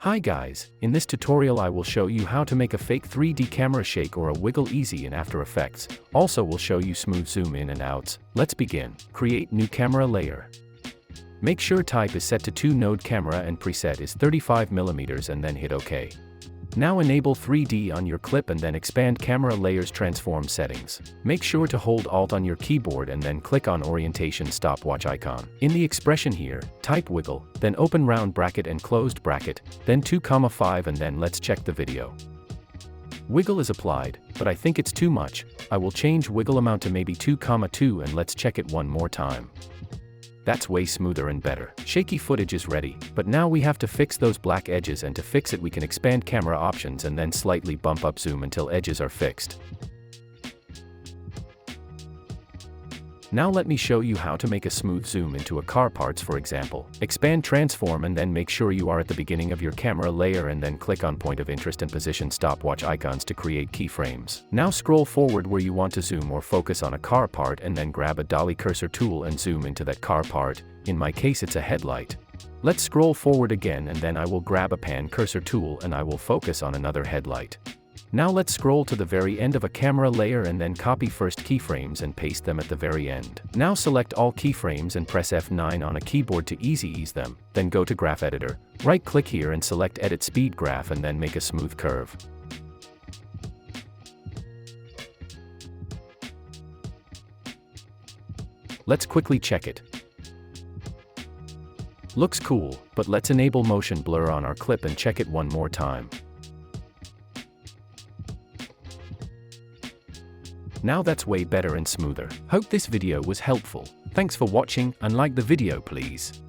Hi guys, in this tutorial I will show you how to make a fake 3D camera shake or a wiggle easy in After Effects. Also will show you smooth zoom in and outs. Let's begin. Create new camera layer. Make sure type is set to 2-node camera and preset is 35mm and then hit OK. Now enable 3D on your clip and then expand camera layers transform settings. Make sure to hold Alt on your keyboard and then click on orientation stopwatch icon. In the expression here, type wiggle, then open round bracket and closed bracket, then 2,5 and then let's check the video. Wiggle is applied, but I think it's too much. I will change wiggle amount to maybe 2,2 and let's check it one more time. That's way smoother and better. Shaky footage is ready, but now we have to fix those black edges, and to fix it we can expand camera options and then slightly bump up zoom until edges are fixed. Now let me show you how to make a smooth zoom into a car parts, for example. Expand transform and then make sure you are at the beginning of your camera layer and then click on point of interest and position stopwatch icons to create keyframes. Now scroll forward where you want to zoom or focus on a car part and then grab a dolly cursor tool and zoom into that car part. In my case it's a headlight. Let's scroll forward again and then I will grab a pan cursor tool and I will focus on another headlight. Now let's scroll to the very end of a camera layer and then copy first keyframes and paste them at the very end. Now select all keyframes and press F9 on a keyboard to ease them, then go to Graph Editor, right click here and select Edit Speed Graph and then make a smooth curve. Let's quickly check it. Looks cool, but let's enable motion blur on our clip and check it one more time. Now that's way better and smoother. Hope this video was helpful. Thanks for watching and like the video please.